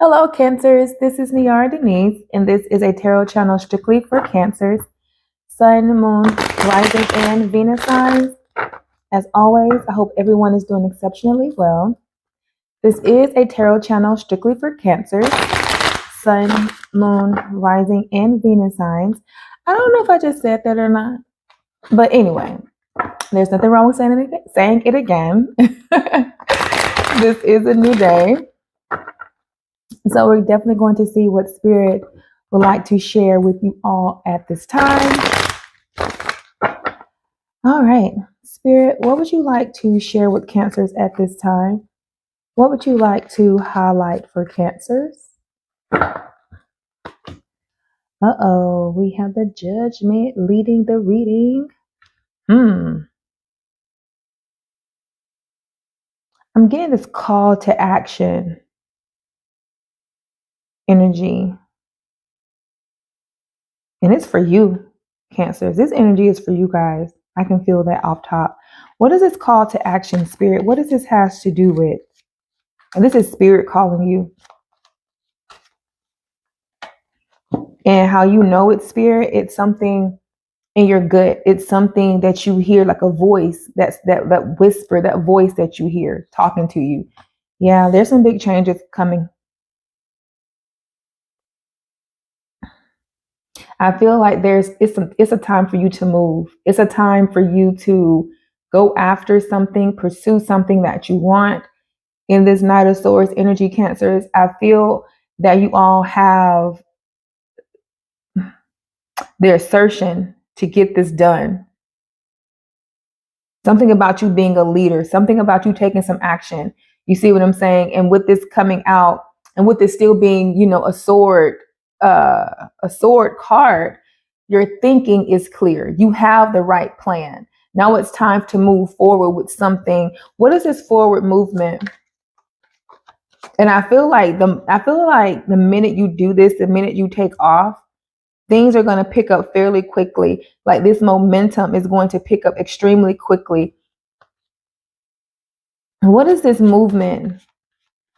Hello, Cancers. This is Niara Denise, and this is a tarot channel strictly for Cancers, Sun, Moon, Rising, and Venus signs. As always, I hope everyone is doing exceptionally well. This is a tarot channel strictly for Cancers, Sun, Moon, Rising, and Venus signs. I don't know if I just said that or not, but anyway, there's nothing wrong with saying it again. This is a new day. So we're definitely going to see what Spirit would like to share with you all at this time. All right, Spirit, what would you like to share with Cancers at this time? What would you like to highlight for Cancers? Uh-oh, we have the Judgment leading the reading. I'm getting this call to action energy. And it's for you, Cancers. This energy is for you guys. I can feel that off top. What is this call to action, Spirit? What does this has to do with? And this is Spirit calling you. And how you know it's Spirit, it's something in your gut. It's something that you hear, like a voice. That's that whisper, that voice that you hear talking to you. Yeah, there's some big changes coming. I feel like it's a time for you to move. It's a time for you to go after something, pursue something that you want. In this Knight of Swords energy, Cancers, I feel that you all have the assertion to get this done. Something about you being a leader, something about you taking some action. You see what I'm saying? And with this coming out, and with this still being, a sword card, your thinking is clear. You have the right plan. Now it's time to move forward with something. What is this forward movement? And I feel like the minute you do this, the minute you take off, things are going to pick up fairly quickly. Like this momentum is going to pick up extremely quickly. What is this movement?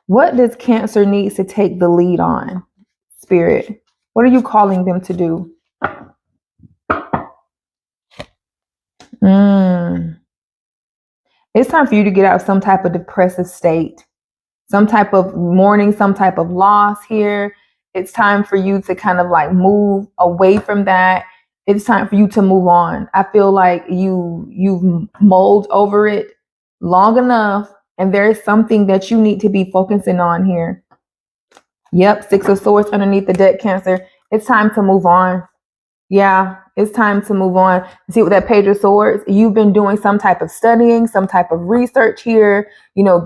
What does Cancer need to take the lead on, Spirit? What are you calling them to do? It's time for you to get out of some type of depressive state, some type of mourning, some type of loss here. It's time for you to kind of like move away from that. It's time for you to move on. I feel like you've mulled over it long enough, and there is something that you need to be focusing on here. Yep, Six of Swords underneath the deck, Cancer. It's time to move on. Yeah, it's time to move on. See, with that Page of Swords, you've been doing some type of studying, some type of research here,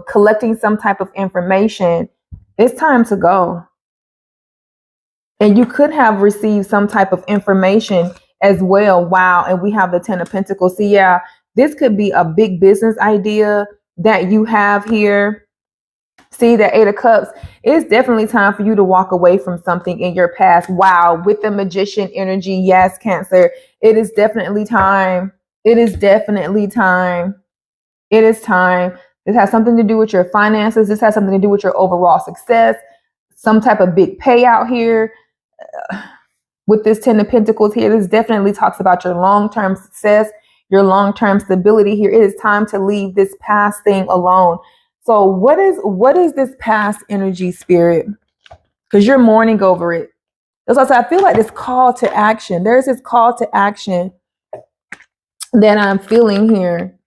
collecting some type of information. It's time to go. And you could have received some type of information as well. Wow. And we have the Ten of Pentacles. See, yeah, this could be a big business idea that you have here. See, the Eight of Cups. It's definitely time for you to walk away from something in your past. Wow. With the Magician energy. Yes, Cancer. It is definitely time. It is definitely time. It is time. This has something to do with your finances. This has something to do with your overall success. Some type of big payout here. With this Ten of Pentacles here, this definitely talks about your long-term success, your long-term stability here. It is time to leave this past thing alone. So what is this past energy, Spirit? Because you're mourning over it. That's why I feel like this call to action. There's this call to action that I'm feeling here.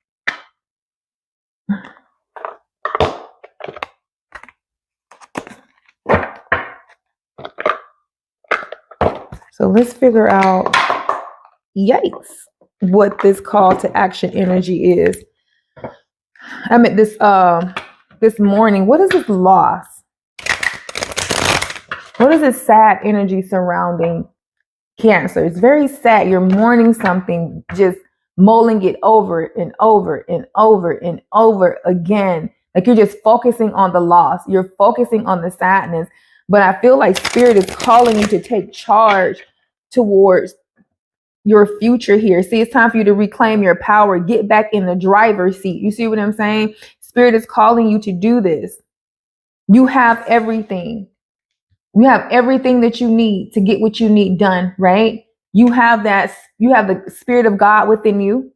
So let's figure out, yikes, what this call to action energy is. I mean, this morning, what is this loss? What is this sad energy surrounding Cancer? It's very sad. You're mourning something, just mulling it over and over and over and over again. Like you're just focusing on the loss. You're focusing on the sadness. But I feel like Spirit is calling you to take charge towards your future here. See, it's time for you to reclaim your power. Get back in the driver's seat. You see what I'm saying? Spirit is calling you to do this. You have everything. You have everything that you need to get what you need done, right? You have the spirit of God within you.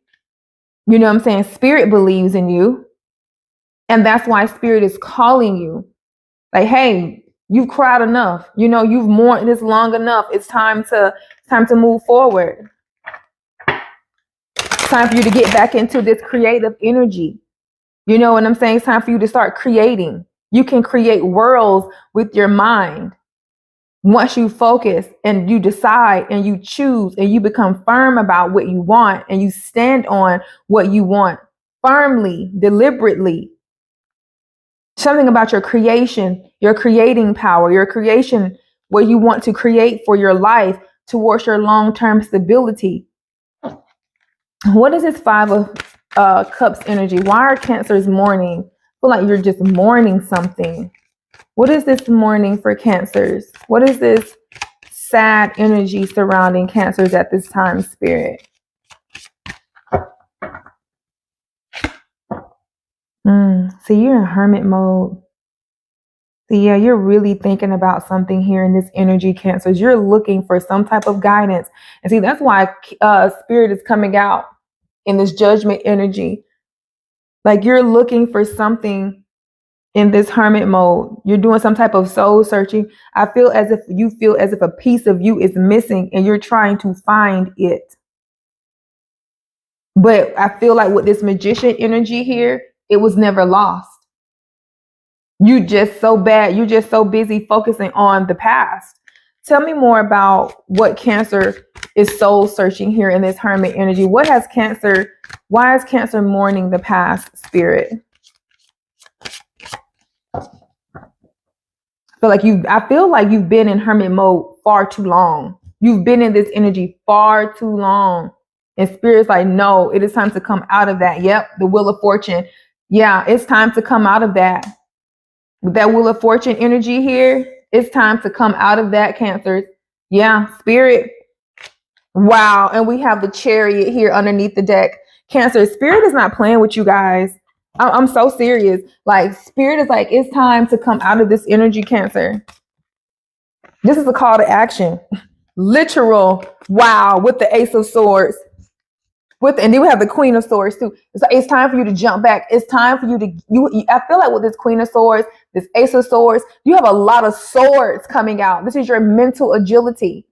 You know what I'm saying? Spirit believes in you. And that's why spirit is calling you. Like, hey, you've cried enough. You've mourned this long enough. It's time to move forward. It's time for you to get back into this creative energy. You know what I'm saying? It's time for you to start creating. You can create worlds with your mind. Once you focus and you decide and you choose and you become firm about what you want and you stand on what you want firmly, deliberately. Something about your creation, your creating power, your creation, what you want to create for your life towards your long-term stability. What is this Five of Cups energy? Why are Cancers mourning? I feel like you're just mourning something. What is this mourning for Cancers? What is this sad energy surrounding Cancers at this time, Spirit? So you're in hermit mode. So yeah, you're really thinking about something here in this energy, Cancers. You're looking for some type of guidance. And see, that's why Spirit is coming out in this judgment energy. Like you're looking for something in this hermit mode. You're doing some type of soul searching. I feel as if a piece of you is missing and you're trying to find it. But I feel like with this magician energy here, it was never lost. You're just so busy focusing on the past. Tell me more about what Cancer is soul searching here in this hermit energy. Why is Cancer mourning the past, Spirit? I feel like you've been in hermit mode far too long. You've been in this energy far too long. And Spirit's like, no, it is time to come out of that. Yep, the Wheel of Fortune. Yeah, it's time to come out of that. With that Wheel of Fortune energy here, it's time to come out of that, Cancers. Yeah, Spirit. Wow. And we have the Chariot here underneath the deck. Cancer, Spirit is not playing with you guys. I'm so serious. Like, Spirit is like, it's time to come out of this energy, Cancer. This is a call to action. Literal. Wow. With the Ace of Swords. And then we have the Queen of Swords too. It's time for you to jump back. It's time for you to, I feel like with this Queen of Swords, this Ace of Swords, you have a lot of swords coming out. This is your mental agility.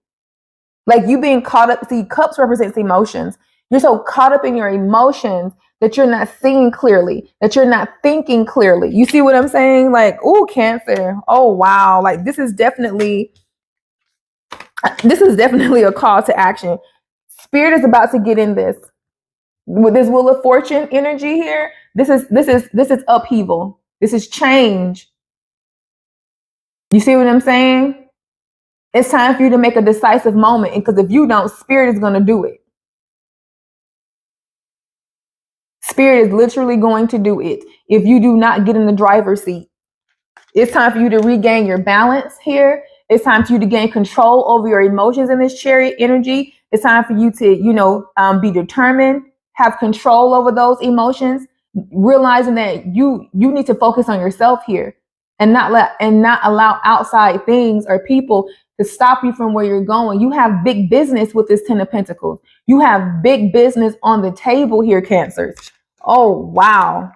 Like you being caught up. See, cups represents emotions. You're so caught up in your emotions that you're not seeing clearly, that you're not thinking clearly. You see what I'm saying? Like, oh, Cancer. Oh, wow. Like this is definitely a call to action. Spirit is about to get in this. With this Wheel of Fortune energy here, this is upheaval. This is change. You see what I'm saying? It's time for you to make a decisive moment, because if you don't, Spirit is going to do it. Spirit is literally going to do it if you do not get in the driver's seat. It's time for you to regain your balance here. It's time for you to gain control over your emotions in this Chariot energy. It's time for you to, be determined, have control over those emotions, realizing that you need to focus on yourself here and not allow outside things or people to stop you from where you're going. You have big business with this Ten of Pentacles. You have big business on the table here, Cancers. Oh, wow.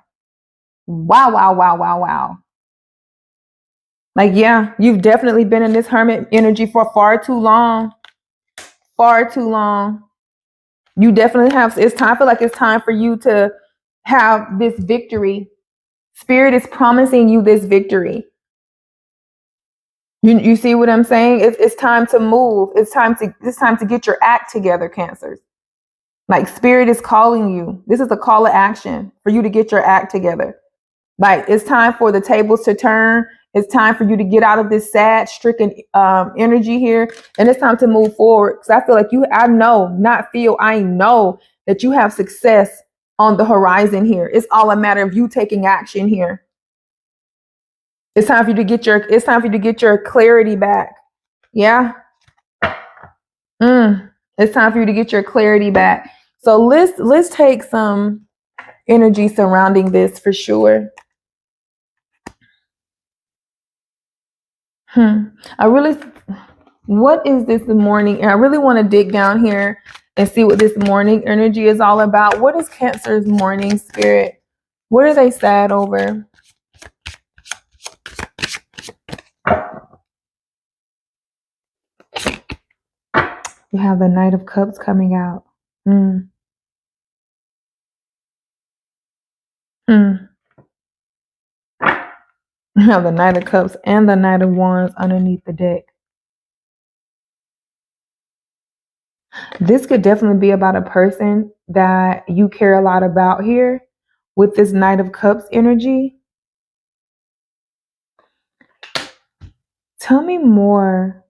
Wow, wow, wow, wow, wow. Like, yeah, you've definitely been in this hermit energy for far too long. Far too long. You definitely have. I feel like it's time for you to have this victory. Spirit is promising you this victory. You see what I'm saying? It's time to move. It's time to get your act together, Cancers. Like Spirit is calling you. This is a call to action for you to get your act together. Like it's time for the tables to turn. It's time for you to get out of this sad, stricken energy here. And it's time to move forward. Because I feel like I know that you have success on the horizon here. It's all a matter of you taking action here. It's time for you to get your clarity back. Yeah. It's time for you to get your clarity back. So let's take some energy surrounding this for sure. What is this morning? And I really want to dig down here and see what this morning energy is all about. What is Cancer's morning spirit? What are they sad over? You have the Knight of Cups coming out. You have the Knight of Cups and the Knight of Wands underneath the deck. This could definitely be about a person that you care a lot about here with this Knight of Cups energy. Tell me more.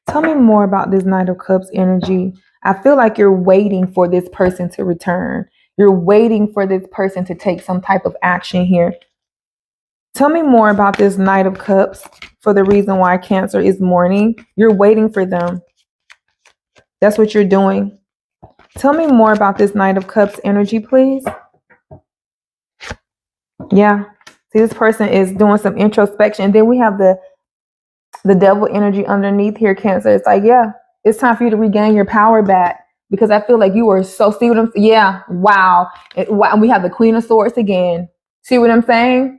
Tell me more about this Knight of Cups energy. I feel like you're waiting for this person to return. You're waiting for this person to take some type of action here. Tell me more about this Knight of Cups for the reason why Cancer is mourning. You're waiting for them. That's what you're doing. Tell me more about this Knight of Cups energy, please. Yeah. See, this person is doing some introspection. And then we have the devil energy underneath here, Cancer. It's like, yeah, it's time for you to regain your power back, because I feel like you are so, see what I'm, yeah, wow. And we have the Queen of Swords again. See what I'm saying?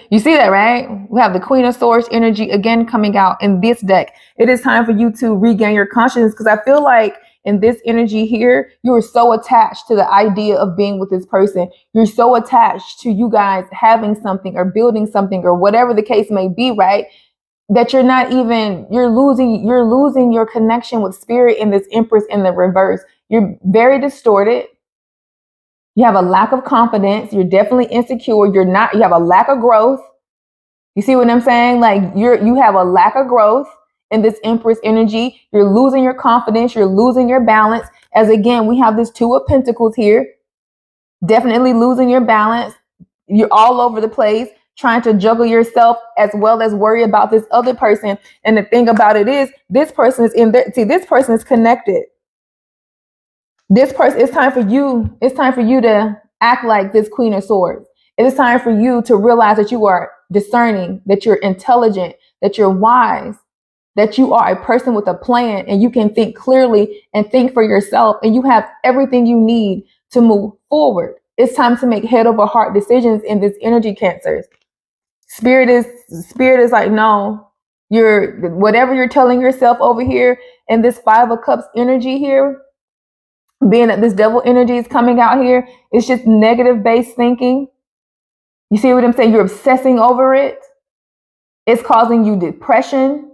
You see that, right? We have the Queen of Swords energy again coming out in this deck. It is time for you to regain your consciousness, because I feel like in this energy here, you are so attached to the idea of being with this person. You're so attached to you guys having something or building something or whatever the case may be, right? That you're not even, you're losing your connection with spirit in this Empress in the reverse. You're very distorted. You have a lack of confidence. You're definitely insecure. You have a lack of growth. You see what I'm saying? Like you have a lack of growth in this Empress energy. You're losing your confidence. You're losing your balance. As again, we have this Two of Pentacles here. Definitely losing your balance. You're all over the place, trying to juggle yourself as well as worry about this other person. And the thing about it is, this person is in there. See, this person is connected. This person, it's time for you to act like this Queen of Swords. It is time for you to realize that you are discerning, that you're intelligent, that you're wise, that you are a person with a plan, and you can think clearly and think for yourself, and you have everything you need to move forward. It's time to make head over heart decisions in this energy, Cancers. Spirit is like, no, whatever you're telling yourself over here in this Five of Cups energy here, being that this devil energy is coming out here, it's just negative based thinking. You see what I'm saying? You're obsessing over it. It's causing you depression.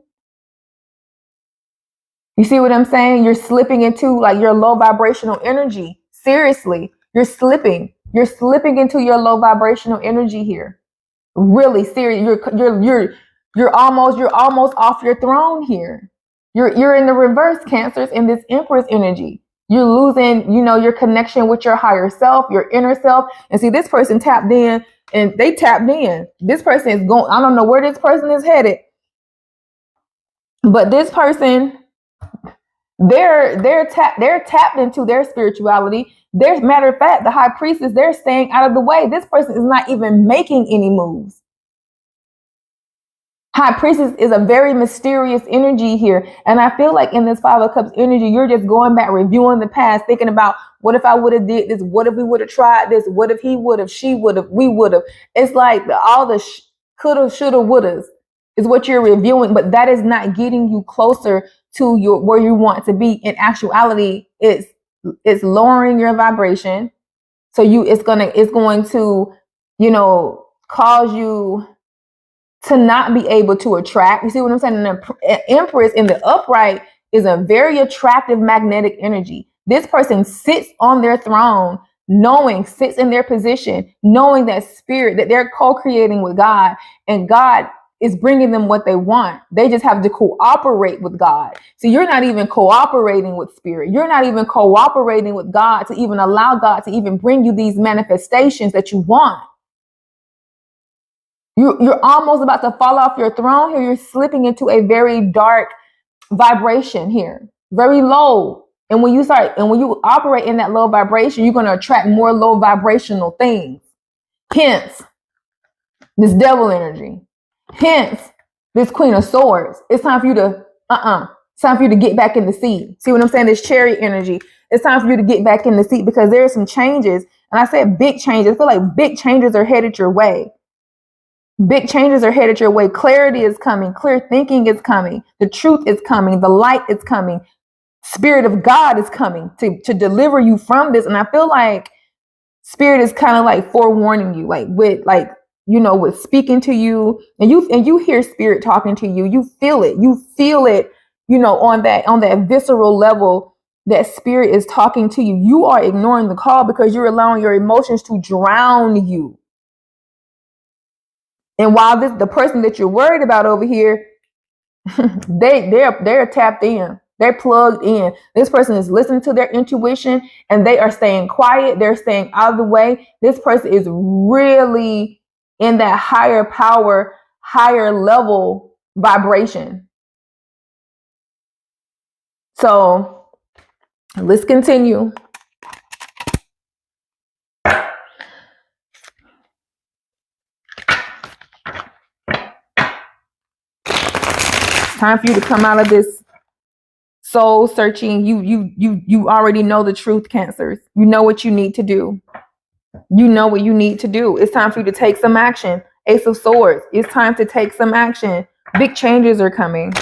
You see what I'm saying? You're slipping into like your low vibrational energy. Seriously, you're slipping into your low vibrational energy here. Really serious. You're almost off your throne here. You're in the reverse, Cancers, in this Empress energy. You're losing, your connection with your higher self, your inner self. And see, this person tapped in, and they tapped in. This person is going, I don't know where this person is headed, but this person, they're tapped into their spirituality. There's, matter of fact, the High Priestess, they're staying out of the way. This person is not even making any moves. High Priestess is a very mysterious energy here. And I feel like in this Five of Cups energy, you're just going back, reviewing the past, thinking about, what if I would have did this? What if we would have tried this? What if he would have, she would have, we would have? It's like all the coulda, shoulda, wouldas is what you're reviewing, but that is not getting you closer to where you want to be. In actuality, it's lowering your vibration. So it's going to, cause you to not be able to attract. You see what I'm saying? The Empress in the upright is a very attractive magnetic energy. This person sits on their throne, sits in their position, knowing that spirit, that they're co-creating with God, and God is bringing them what they want. They just have to cooperate with God. So you're not even cooperating with spirit. You're not even cooperating with God to even allow God to even bring you these manifestations that you want. You're almost about to fall off your throne here. You're slipping into a very dark vibration here, very low. And when you operate in that low vibration, you're going to attract more low vibrational things. Hence, this devil energy. Hence, This Queen of Swords. It's time for you to, It's time for you to get back in the seat. See what I'm saying? This Chariot energy. It's time for you to get back in the seat because there are some changes. And I said big changes. I feel like big changes are headed your way. Big changes are headed your way. Clarity is coming. Clear thinking is coming. The truth is coming. The light is coming. Spirit of God is coming to deliver you from this. And I feel like Spirit is kind of like forewarning you, with speaking to you, and you hear Spirit talking to you. You feel it. On that visceral level that Spirit is talking to you. You are ignoring the call because you're allowing your emotions to drown you. And while the person that you're worried about over here, they're tapped in. They're plugged in. This person is listening to their intuition and they are staying quiet. They're staying out of the way. This person is really in that higher power, higher level vibration. So let's continue. Time for you to come out of this soul searching. You already know the truth, Cancers. You know what you need to do. You know what you need to do. It's time for you to take some action. Ace of Swords. It's time to take some action. Big changes are coming.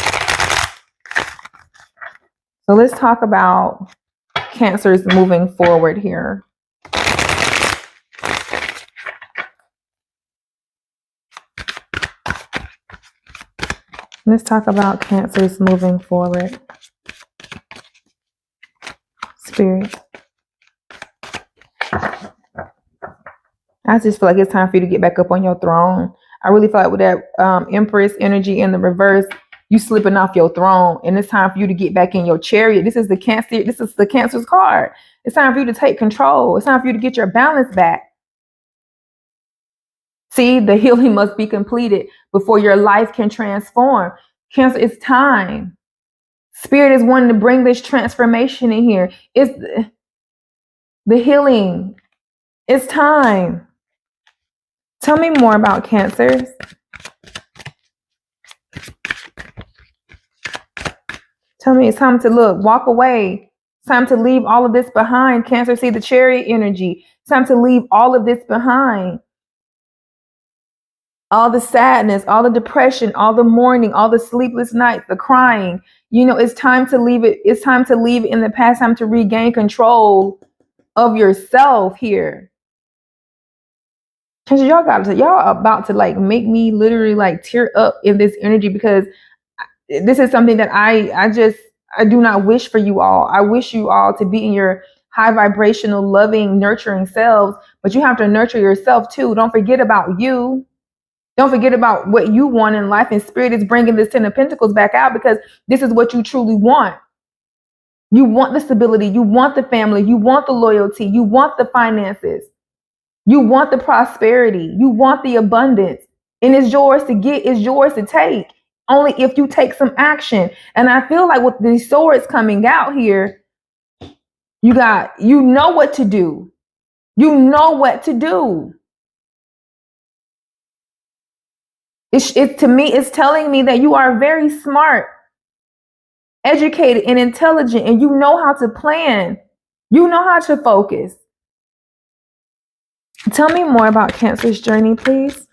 So let's talk about Cancers moving forward here. Let's talk about Cancers moving forward. Spirit. I just feel like it's time for you to get back up on your throne. I really feel like with that Empress energy in the reverse, you slipping off your throne, and it's time for you to get back in your chariot. This is the Cancer's card. It's time for you to take control. It's time for you to get your balance back. See, the healing must be completed before your life can transform. Cancer, it's time. Spirit is wanting to bring this transformation in here. It's the healing. It's time. Tell me more about Cancers. Tell me it's time to walk away. It's time to leave all of this behind. Cancer, see the Chariot energy. It's time to leave all of this behind. All the sadness, all the depression, all the mourning, all the sleepless nights, the crying. It's time to leave it. It's time to leave it in the past. Time to regain control of yourself here. Cause y'all about to make me literally tear up in this energy because this is something that I do not wish for you all. I wish you all to be in your high vibrational, loving, nurturing selves, but you have to nurture yourself too. Don't forget about you. Don't forget about what you want in life, and Spirit is bringing this Ten of Pentacles back out because this is what you truly want. You want the stability. You want the family. You want the loyalty. You want the finances. You want the prosperity. You want the abundance. And it's yours to get. It's yours to take. Only if you take some action. And I feel like with these swords coming out here, you know what to do. You know what to do. To me, it's telling me that you are very smart, educated, and intelligent, and you know how to plan. You know how to focus. Tell me more about Cancer's journey, please.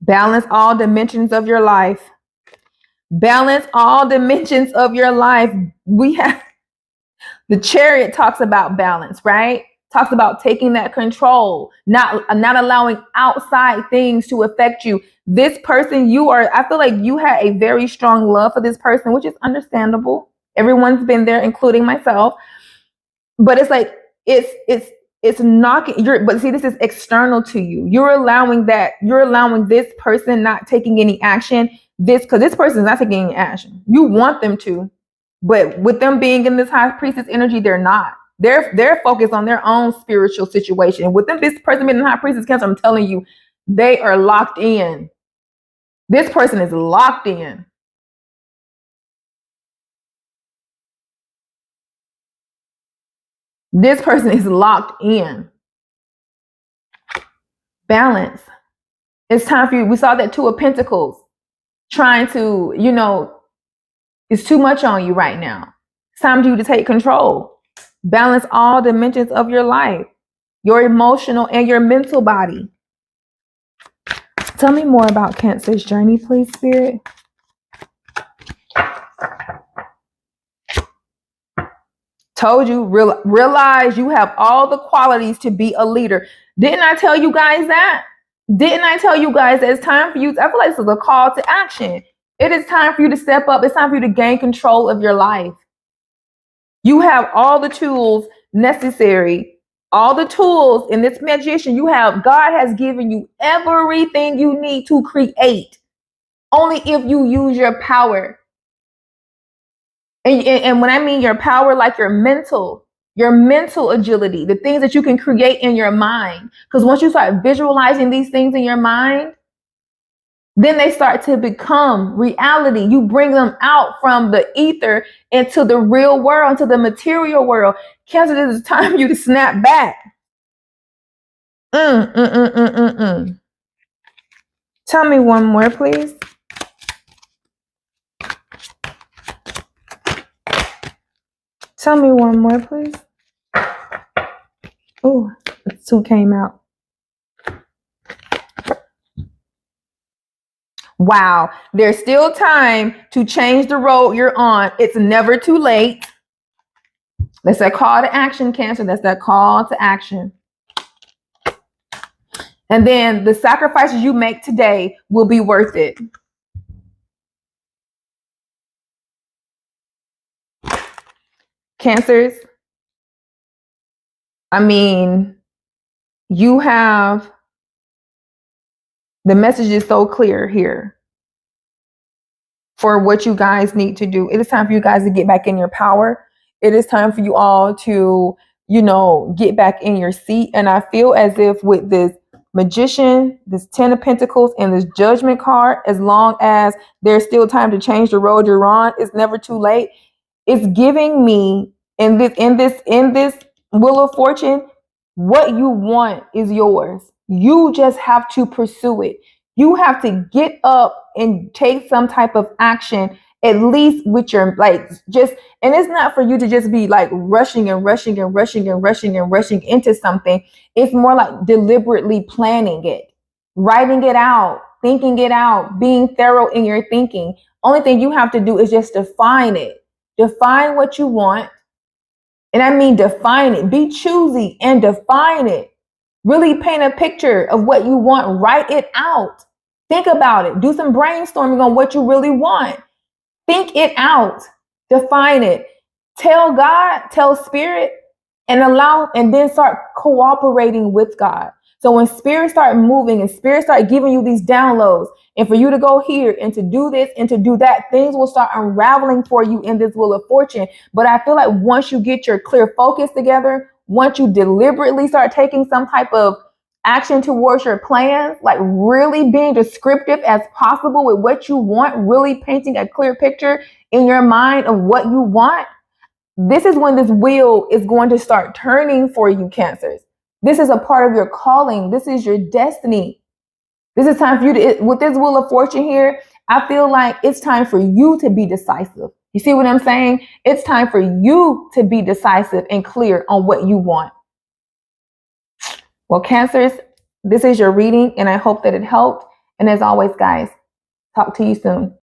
Balance all dimensions of your life. Balance all dimensions of your life. We have the Chariot talks about balance, right? Talks about taking that control, not allowing outside things to affect you. This person, I feel like you had a very strong love for this person, which is understandable. Everyone's been there, including myself. But it's like it's knocking but see, this is external to you. You're allowing this person not taking any action. Because this person is not taking any action. You want them to. But with them being in this High Priestess energy, they're not. They're focused on their own spiritual situation. With them, this person being in High Priestess Cancer, I'm telling you, they are locked in. This person is locked in. This person is locked in. Balance. It's time for you. We saw that Two of Pentacles trying to, it's too much on you right now. It's time for you to take control. Balance all dimensions of your life, your emotional and your mental body. Tell me more about Cancer's journey, please, Spirit. Told you, realize you have all the qualities to be a leader. Didn't I tell you guys that? Didn't I tell you guys that it's time for you? I feel like this is a call to action. It is time for you to step up. It's time for you to gain control of your life. You have all the tools necessary, all the tools in this magician. God has given you everything you need to create. Only if you use your power. And when I mean your power, like your mental agility, the things that you can create in your mind. Because once you start visualizing these things in your mind, then they start to become reality. You bring them out from the ether into the real world, into the material world. Cancer, this is time for you to snap back. Tell me one more, please. Tell me one more, please. Oh, two came out. Wow, there's still time to change the road you're on. It's never too late. That's that call to action, Cancer. That's that call to action. And then the sacrifices you make today will be worth it. Cancers, I mean, you have, the message is so clear here for what you guys need to do. It is time for you guys to get back in your power. It is time for you all to, get back in your seat. And I feel as if with this Magician, this Ten of Pentacles, and this Judgment card, as long as there's still time to change the road you're on, it's never too late. It's giving me in this Wheel of Fortune, what you want is yours. You just have to pursue it. You have to get up and take some type of action, at least with your and it's not for you to just be like rushing into something. It's more like deliberately planning it, writing it out, thinking it out, being thorough in your thinking. Only thing you have to do is just define it. Define what you want. And I mean, define it. Be choosy and define it. Really paint a picture of what you want. Write it out. Think about it. Do some brainstorming on what you really want. Think it out. Define it. Tell God, tell Spirit, and then start cooperating with God. So when Spirit start moving and Spirit start giving you these downloads, and for you to go here and to do this and to do that, things will start unraveling for you in this Wheel of Fortune. But I feel like once you get your clear focus together, once you deliberately start taking some type of action towards your plans, like really being descriptive as possible with what you want, really painting a clear picture in your mind of what you want, this is when this wheel is going to start turning for you, Cancers. This is a part of your calling. This is your destiny. This is time for you to, with this Wheel of Fortune here, I feel like it's time for you to be decisive. You see what I'm saying? It's time for you to be decisive and clear on what you want. Well, Cancers, this is your reading, and I hope that it helped. And as always, guys, talk to you soon.